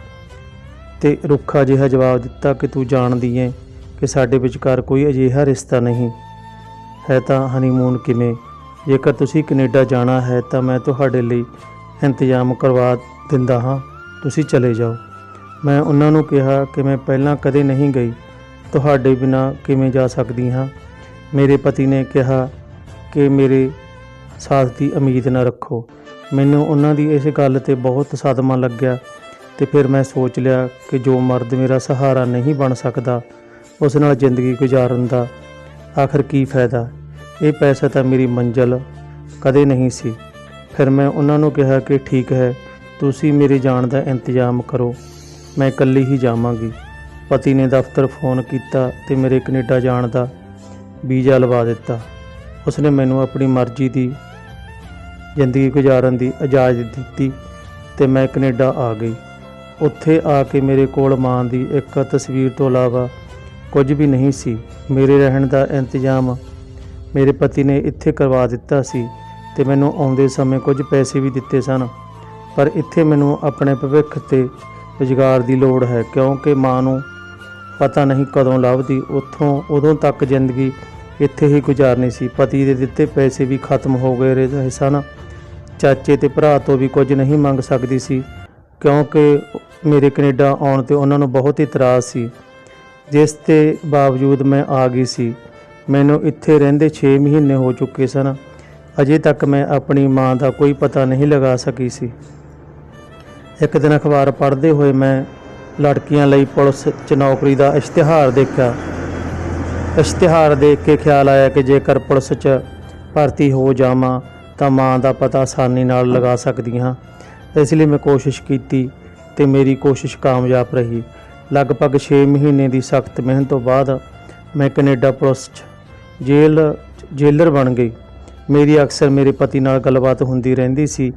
Speaker 1: ਤੇ ਰੁੱਖਾ ਜਿਹਾ ਜਵਾਬ ਦਿੱਤਾ ਕਿ ਤੂੰ ਜਾਣਦੀ ਹੈ ਕਿ ਸਾਡੇ ਵਿਚਕਾਰ ਕੋਈ ਅਜਿਹਾ ਰਿਸ਼ਤਾ ਨਹੀਂ ਹੈ, ਤਾਂ ਹਨੀਮੂਨ ਕਿਵੇਂ? ਜੇਕਰ ਤੁਸੀਂ ਕੈਨੇਡਾ ਜਾਣਾ ਹੈ ਤਾਂ ਮੈਂ ਤੁਹਾਡੇ ਲਈ ਇੰਤਜ਼ਾਮ ਕਰਵਾ ਦਿੰਦਾ ਹਾਂ, ਤੁਸੀਂ ਚਲੇ ਜਾਓ। ਮੈਂ ਉਹਨਾਂ ਨੂੰ ਕਿਹਾ ਕਿ ਮੈਂ ਪਹਿਲਾਂ ਕਦੇ ਨਹੀਂ ਗਈ, ਤੁਹਾਡੇ ਬਿਨਾਂ ਕਿਵੇਂ ਜਾ ਸਕਦੀ ਹਾਂ। ਮੇਰੇ ਪਤੀ ਨੇ ਕਿਹਾ ਕਿ ਮੇਰੇ ਸਾਥ ਦੀ ਉਮੀਦ ਨਾ ਰੱਖੋ। ਮੈਨੂੰ ਉਹਨਾਂ ਦੀ ਇਸ ਗੱਲ 'ਤੇ ਬਹੁਤ ਸਦਮਾ ਲੱਗਿਆ ਤੇ ਫਿਰ ਮੈਂ ਸੋਚ ਲਿਆ ਕਿ ਜੋ ਮਰਦ ਮੇਰਾ ਸਹਾਰਾ ਨਹੀਂ ਬਣ ਸਕਦਾ ਉਸ ਨਾਲ ਜ਼ਿੰਦਗੀ ਗੁਜ਼ਾਰਨ ਦਾ ਆਖਰ ਕੀ ਫਾਇਦਾ। ਇਹ ਪੈਸਾ ਤਾਂ ਮੇਰੀ ਮੰਜ਼ਿਲ ਕਦੇ ਨਹੀਂ ਸੀ। ਫਿਰ ਮੈਂ ਉਹਨਾਂ ਨੂੰ ਕਿਹਾ ਕਿ ਠੀਕ ਹੈ, ਤੁਸੀਂ ਮੇਰੇ ਜਾਣ ਦਾ ਇੰਤਜ਼ਾਮ ਕਰੋ, ਮੈਂ ਇਕੱਲੀ ਹੀ ਜਾਵਾਂਗੀ। ਪਤੀ ਨੇ ਦਫ਼ਤਰ ਫ਼ੋਨ ਕੀਤਾ ਤੇ ਮੇਰੇ ਕੈਨੇਡਾ ਜਾਣ ਦਾ ਵੀਜ਼ਾ ਲਵਾ ਦਿੱਤਾ। ਉਸਨੇ ਮੈਨੂੰ ਆਪਣੀ ਮਰਜ਼ੀ ਦੀ ਜ਼ਿੰਦਗੀ ਗੁਜ਼ਾਰਨ ਦੀ ਇਜਾਜ਼ਤ ਦਿੱਤੀ ਤੇ ਮੈਂ ਕੈਨੇਡਾ ਆ ਗਈ। ਉੱਥੇ ਆ ਕੇ ਮੇਰੇ ਕੋਲ ਮਾਂ ਦੀ ਇੱਕ ਤਸਵੀਰ ਤੋਂ ਇਲਾਵਾ ਕੁਝ ਵੀ ਨਹੀਂ ਸੀ। ਮੇਰੇ ਰਹਿਣ ਦਾ ਇੰਤਜ਼ਾਮ ਮੇਰੇ ਪਤੀ ਨੇ ਇੱਥੇ ਕਰਵਾ ਦਿੱਤਾ ਸੀ ਤੇ ਮੈਨੂੰ ਆਉਂਦੇ ਸਮੇਂ ਕੁਝ ਪੈਸੇ ਵੀ ਦਿੱਤੇ ਸਨ, ਪਰ ਇੱਥੇ ਮੈਨੂੰ ਆਪਣੇ ਭਵਿੱਖ ਤੇ ਰੁਜ਼ਗਾਰ ਦੀ ਲੋੜ ਹੈ, ਕਿਉਂਕਿ ਮਾਂ ਨੂੰ ਪਤਾ ਨਹੀਂ ਕਦੋਂ ਲੱਭਦੀ। ਉਦੋਂ ਤੱਕ ਜ਼ਿੰਦਗੀ ਇੱਥੇ ਹੀ ਗੁਜ਼ਾਰਨੀ ਸੀ। ਪਤੀ ਦੇ ਦਿੱਤੇ ਪੈਸੇ ਵੀ ਖਤਮ ਹੋ ਗਏ ਰਹੇ ਸਨ। ਚਾਚੇ ਤੇ ਭਰਾ ਤੋਂ ਵੀ ਕੁਝ ਨਹੀਂ ਮੰਗ ਸਕਦੀ ਸੀ, ਕਿਉਂਕਿ ਮੇਰੇ ਕੈਨੇਡਾ ਆਉਣ 'ਤੇ ਉਹਨਾਂ ਨੂੰ ਬਹੁਤ ਇਤਰਾਜ਼ ਸੀ, ਜਿਸ ਦੇ ਬਾਵਜੂਦ ਮੈਂ ਆ ਗਈ ਸੀ। ਮੈਨੂੰ ਇੱਥੇ ਰਹਿੰਦੇ 6 ਮਹੀਨੇ ਹੋ ਚੁੱਕੇ ਸਨ। ਅਜੇ ਤੱਕ ਮੈਂ ਆਪਣੀ ਮਾਂ ਦਾ ਕੋਈ ਪਤਾ ਨਹੀਂ ਲਗਾ ਸਕੀ ਸੀ। ਇੱਕ ਦਿਨ ਅਖਬਾਰ ਪੜ੍ਹਦੇ ਹੋਏ ਮੈਂ ਲੜਕੀਆਂ ਲਈ ਪੁਲਿਸ 'ਚ ਨੌਕਰੀ ਦਾ ਇਸ਼ਤਿਹਾਰ ਦੇਖਿਆ। ਇਸ਼ਤਿਹਾਰ ਦੇਖ ਕੇ ਖਿਆਲ ਆਇਆ ਕਿ ਜੇਕਰ ਪੁਲਿਸ 'ਚ ਭਰਤੀ ਹੋ ਜਾਵਾਂ ਤਾਂ ਮਾਂ ਦਾ ਪਤਾ ਆਸਾਨੀ ਨਾਲ ਲਗਾ ਸਕਦੀ ਹਾਂ। ਇਸ ਲਈ ਮੈਂ ਕੋਸ਼ਿਸ਼ ਕੀਤੀ ਤੇ ਮੇਰੀ ਕੋਸ਼ਿਸ਼ ਕਾਮਯਾਬ ਰਹੀ। ਲਗਭਗ 6 ਮਹੀਨੇ ਦੀ ਸਖਤ ਮਿਹਨਤ ਤੋਂ ਬਾਅਦ ਮੈਂ ਕੈਨੇਡਾ ਪੁਲਿਸ 'ਚ ਜੇਲਰ ਬਣ ਗਈ। ਮੇਰੀ ਅਕਸਰ ਮੇਰੇ ਪਤੀ ਨਾਲ ਗੱਲਬਾਤ ਹੁੰਦੀ ਰਹਿੰਦੀ ਸੀ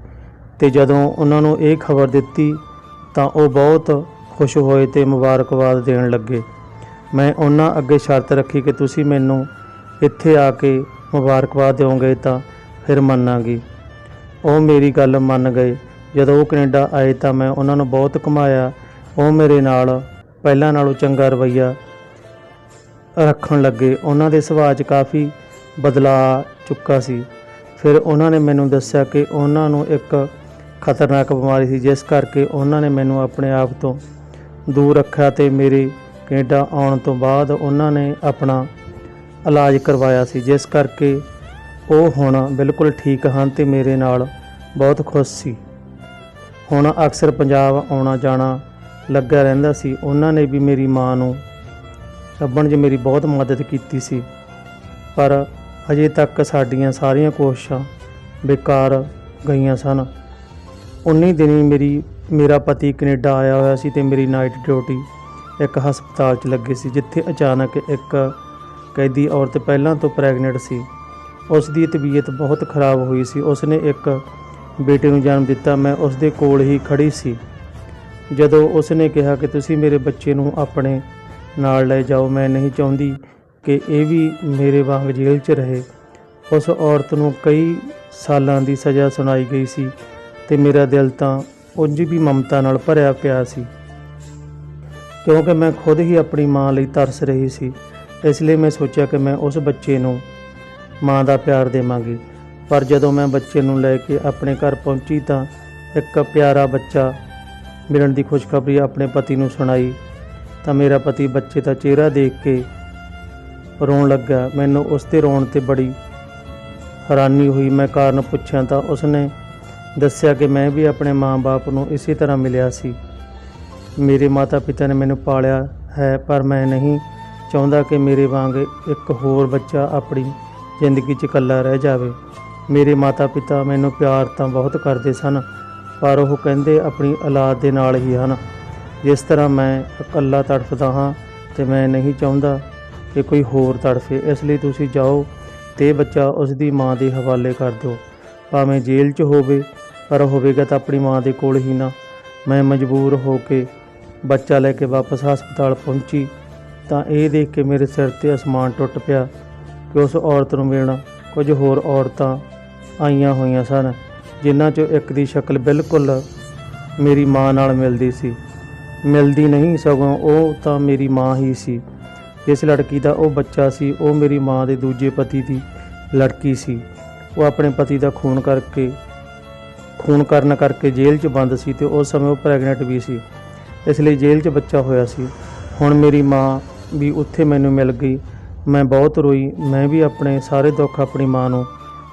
Speaker 1: ਤੇ ਜਦੋਂ ਉਹਨਾਂ ਨੂੰ ਇਹ ਖਬਰ ਦਿੱਤੀ ਤਾਂ ਉਹ ਬਹੁਤ ਖੁਸ਼ ਹੋਏ ਤੇ ਮੁਬਾਰਕਬਾਦ ਦੇਣ ਲੱਗੇ। ਮੈਂ ਉਹਨਾਂ ਅੱਗੇ ਸ਼ਰਤ ਰੱਖੀ ਕਿ ਤੁਸੀਂ ਮੈਨੂੰ ਇੱਥੇ ਆ ਕੇ ਮੁਬਾਰਕਬਾਦ ਦਿਓਗੇ ਤਾਂ ਫਿਰ ਮੰਨਾਂਗੀ। ਉਹ ਮੇਰੀ ਗੱਲ ਮੰਨ ਗਏ। ਜਦੋਂ ਉਹ ਕੈਨੇਡਾ ਆਏ ਤਾਂ ਮੈਂ ਉਹਨਾਂ ਨੂੰ ਬਹੁਤ ਘੁਮਾਇਆ। ਉਹ ਮੇਰੇ ਨਾਲ ਪਹਿਲਾਂ ਨਾਲੋਂ ਚੰਗਾ ਰਵੱਈਆ ਰੱਖਣ ਲੱਗੇ। ਉਹਨਾਂ ਦੇ ਸੁਭਾਅ 'ਚ ਕਾਫੀ ਬਦਲਾਅ ਚੁੱਕਾ ਸੀ। ਫਿਰ ਉਹਨਾਂ ਨੇ ਮੈਨੂੰ ਦੱਸਿਆ ਕਿ ਉਹਨਾਂ ਨੂੰ ਇੱਕ ਖਤਰਨਾਕ ਬਿਮਾਰੀ ਸੀ, ਜਿਸ ਕਰਕੇ ਉਹਨਾਂ ਨੇ ਮੈਨੂੰ ਆਪਣੇ ਆਪ ਤੋਂ ਦੂਰ ਰੱਖਿਆ ਤੇ ਮੇਰੇ ਕੈਨੇਡਾ ਆਉਣ ਤੋਂ ਬਾਅਦ ਉਹਨਾਂ ਨੇ ਆਪਣਾ ਇਲਾਜ ਕਰਵਾਇਆ ਸੀ, ਜਿਸ ਕਰਕੇ ਉਹ ਹੁਣ ਬਿਲਕੁਲ ਠੀਕ ਹਨ ਤੇ ਮੇਰੇ ਨਾਲ ਬਹੁਤ ਖੁਸ਼ ਸੀ। ਹੁਣ ਅਕਸਰ ਪੰਜਾਬ ਆਉਣਾ ਜਾਣਾ ਲੱਗਾ ਰਹਿੰਦਾ ਸੀ। ਉਹਨਾਂ ਨੇ ਵੀ ਮੇਰੀ ਮਾਂ ਨੂੰ ਲੱਭਣ 'ਚ ਮੇਰੀ ਬਹੁਤ ਮਦਦ ਕੀਤੀ ਸੀ, ਪਰ ਅਜੇ ਤੱਕ ਸਾਡੀਆਂ ਸਾਰੀਆਂ ਕੋਸ਼ਿਸ਼ਾਂ ਬੇਕਾਰ ਗਈਆਂ ਸਨ। 19 ਦਿਨੀ ਮੇਰਾ ਪਤੀ ਕੈਨੇਡਾ ਆਇਆ ਹੋਇਆ ਸੀ ਤੇ ਮੇਰੀ ਨਾਈਟ ਡਿਊਟੀ ਇੱਕ ਹਸਪਤਾਲ 'ਚ ਲੱਗੀ ਸੀ, ਜਿੱਥੇ ਅਚਾਨਕ ਇੱਕ ਕੈਦੀ ਔਰਤ ਪਹਿਲਾਂ ਤੋਂ ਪ੍ਰੈਗਨੈਂਟ ਸੀ। ਉਸ ਦੀ ਤਬੀਅਤ ਬਹੁਤ ਖਰਾਬ ਹੋਈ ਸੀ। ਉਸਨੇ ਇੱਕ ਬੇਟੇ ਨੂੰ ਜਨਮ ਦਿੱਤਾ। ਮੈਂ ਉਸ ਦੇ ਕੋਲ ਹੀ ਖੜੀ ਸੀ ਜਦੋਂ ਉਸਨੇ ਕਿਹਾ ਕਿ ਤੁਸੀਂ ਮੇਰੇ ਬੱਚੇ ਨੂੰ ਆਪਣੇ ਨਾਲ ਲੈ ਜਾਓ, ਮੈਂ ਨਹੀਂ ਚਾਹੁੰਦੀ ਕਿ ਇਹ ਵੀ ਮੇਰੇ ਵਾਂਗ ਜੇਲ੍ਹ 'ਚ ਰਹੇ। ਉਸ ਔਰਤ ਨੂੰ ਕਈ ਸਾਲਾਂ ਦੀ ਸਜ਼ਾ ਸੁਣਾਈ ਗਈ ਸੀ ਤੇ ਮੇਰਾ ਦਿਲ ਤਾਂ ਉਂਝ ਵੀ ਮਮਤਾ ਨਾਲ ਭਰਿਆ ਪਿਆ ਸੀ, ਕਿਉਂਕਿ ਮੈਂ ਖੁਦ ਹੀ ਆਪਣੀ ਮਾਂ ਲਈ ਤਰਸ ਰਹੀ ਸੀ। ਇਸ ਲਈ ਮੈਂ ਸੋਚਿਆ ਕਿ ਮੈਂ ਉਸ ਬੱਚੇ ਨੂੰ ਮਾਂ ਦਾ ਪਿਆਰ ਦੇਵਾਂਗੀ। ਪਰ ਜਦੋਂ ਮੈਂ ਬੱਚੇ ਨੂੰ ਲੈ ਕੇ ਆਪਣੇ ਘਰ ਪਹੁੰਚੀ ਤਾਂ ਇੱਕ ਪਿਆਰਾ ਬੱਚਾ ਮਿਲਣ ਦੀ ਖੁਸ਼ਖਬਰੀ ਆਪਣੇ ਪਤੀ ਨੂੰ ਸੁਣਾਈ ਤਾਂ ਮੇਰਾ ਪਤੀ ਬੱਚੇ ਦਾ ਚਿਹਰਾ ਦੇਖ ਕੇ ਰੋਣ ਲੱਗਾ। ਮੈਨੂੰ ਉਸ ਦੇ ਰੋਣ 'ਤੇ ਬੜੀ ਹੈਰਾਨੀ ਹੋਈ। ਮੈਂ ਕਾਰਨ ਪੁੱਛਿਆ ਤਾਂ ਉਸਨੇ ਦੱਸਿਆ ਕਿ ਮੈਂ ਵੀ ਆਪਣੇ ਮਾਂ-ਬਾਪ ਨੂੰ ਇਸੇ ਤਰ੍ਹਾਂ ਮਿਲਿਆ ਸੀ। ਮੇਰੇ ਮਾਤਾ ਪਿਤਾ ਨੇ ਮੈਨੂੰ ਪਾਲਿਆ ਹੈ, ਪਰ ਮੈਂ ਨਹੀਂ ਚਾਹੁੰਦਾ ਕਿ ਮੇਰੇ ਵਾਂਗ ਇੱਕ ਹੋਰ ਬੱਚਾ ਆਪਣੀ ਜ਼ਿੰਦਗੀ 'ਚ ਇਕੱਲਾ ਰਹਿ ਜਾਵੇ। ਮੇਰੇ ਮਾਤਾ ਪਿਤਾ ਮੈਨੂੰ ਪਿਆਰ ਤਾਂ ਬਹੁਤ ਕਰਦੇ ਸਨ, ਪਰ ਉਹ ਕਹਿੰਦੇ ਆਪਣੀ ਔਲਾਦ ਦੇ ਨਾਲ ਹੀ ਹਨ। ਜਿਸ ਤਰ੍ਹਾਂ ਮੈਂ ਇਕੱਲਾ ਤੜਫਦਾ ਹਾਂ ਤੇ ਮੈਂ ਨਹੀਂ ਚਾਹੁੰਦਾ ਕਿ ਕੋਈ ਹੋਰ ਤੜਫੇ। ਇਸ ਲਈ ਤੁਸੀਂ ਜਾਓ ਤੇ ਬੱਚਾ ਉਸ ਦੀ ਮਾਂ ਦੇ ਹਵਾਲੇ ਕਰ ਦਿਓ। ਭਾਵੇਂ ਜੇਲ੍ਹ 'ਚ ਹੋਵੇ, ਪਰ ਹੋਵੇਗਾ ਤਾਂ ਆਪਣੀ ਮਾਂ ਦੇ ਕੋਲ ਹੀ ਨਾ। ਮੈਂ ਮਜਬੂਰ ਹੋ ਕੇ ਬੱਚਾ ਲੈ ਕੇ ਵਾਪਸ ਹਸਪਤਾਲ ਪਹੁੰਚੀ ਤਾਂ ਇਹ ਦੇਖ ਕੇ ਮੇਰੇ ਸਿਰ 'ਤੇ ਅਸਮਾਨ ਟੁੱਟ ਪਿਆ ਕਿ ਉਸ ਔਰਤ ਨੂੰ ਮਿਲਣ ਕੁਝ ਹੋਰ ਔਰਤਾਂ ਆਈਆਂ ਹੋਈਆਂ ਸਨ, ਜਿਨ੍ਹਾਂ 'ਚੋਂ ਇੱਕ ਦੀ ਸ਼ਕਲ ਬਿਲਕੁਲ ਮੇਰੀ ਮਾਂ ਨਾਲ ਮਿਲਦੀ ਨਹੀਂ, ਸਗੋਂ ਉਹ ਤਾਂ ਮੇਰੀ ਮਾਂ ਹੀ ਸੀ। ਇਸ ਲੜਕੀ ਦਾ ਉਹ ਬੱਚਾ ਸੀ, ਉਹ ਮੇਰੀ ਮਾਂ ਦੇ ਦੂਜੇ ਪਤੀ ਦੀ ਲੜਕੀ ਸੀ। ਉਹ ਆਪਣੇ ਪਤੀ ਦਾ ਖੂਨ ਕਰਨ ਕਰਕੇ ਜੇਲ੍ਹ 'ਚ ਬੰਦ ਸੀ ਤੇ ਉਸ ਸਮੇਂ ਉਹ ਪ੍ਰੈਗਨੈਂਟ ਵੀ ਸੀ, ਇਸ ਲਈ ਜੇਲ੍ਹ 'ਚ ਬੱਚਾ ਹੋਇਆ ਸੀ। ਹੁਣ ਮੇਰੀ ਮਾਂ ਵੀ ਉੱਥੇ ਮੈਨੂੰ ਮਿਲ ਗਈ। ਮੈਂ ਬਹੁਤ ਰੋਈ। ਮੈਂ ਵੀ ਆਪਣੇ ਸਾਰੇ ਦੁੱਖ ਆਪਣੀ ਮਾਂ ਨੂੰ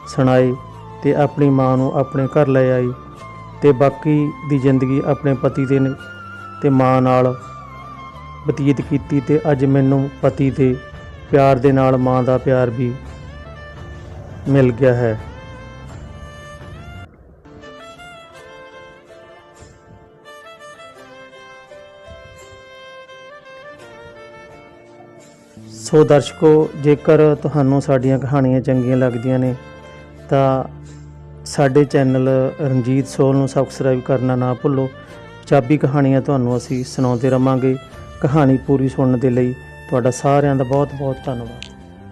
Speaker 1: ਸੁਣਾਏ ਤੇ ਆਪਣੀ ਮਾਂ ਨੂੰ ਆਪਣੇ ਘਰ ਲੈ ਆਈ ਤੇ ਬਾਕੀ ਦੀ ਜ਼ਿੰਦਗੀ ਆਪਣੇ ਪਤੀ ਦੇ ਤੇ ਮਾਂ ਨਾਲ ਬਤੀਤ ਕੀਤੀ ਤੇ ਅੱਜ ਮੈਨੂੰ ਪਤੀ ਦੇ ਪਿਆਰ ਦੇ ਨਾਲ ਮਾਂ ਦਾ ਪਿਆਰ ਵੀ ਮਿਲ ਗਿਆ ਹੈ। ਸੋ ਦਰਸ਼ਕੋ, ਜੇਕਰ ਤੁਹਾਨੂੰ ਸਾਡੀਆਂ ਕਹਾਣੀਆਂ ਚੰਗੀਆਂ ਲੱਗਦੀਆਂ ਨੇ ਤਾਂ ਸਾਡੇ ਚੈਨਲ ਰਣਜੀਤ ਸੋਲ ਨੂੰ ਸਬਸਕ੍ਰਾਈਬ ਕਰਨਾ ਨਾ ਭੁੱਲੋ। ਪੰਜਾਬੀ ਕਹਾਣੀਆਂ ਤੁਹਾਨੂੰ ਅਸੀਂ ਸੁਣਾਉਂਦੇ ਰਹਾਂਗੇ। ਕਹਾਣੀ ਪੂਰੀ ਸੁਣਨ ਦੇ ਲਈ ਤੁਹਾਡਾ ਸਾਰਿਆਂ ਦਾ ਬਹੁਤ ਬਹੁਤ ਧੰਨਵਾਦ।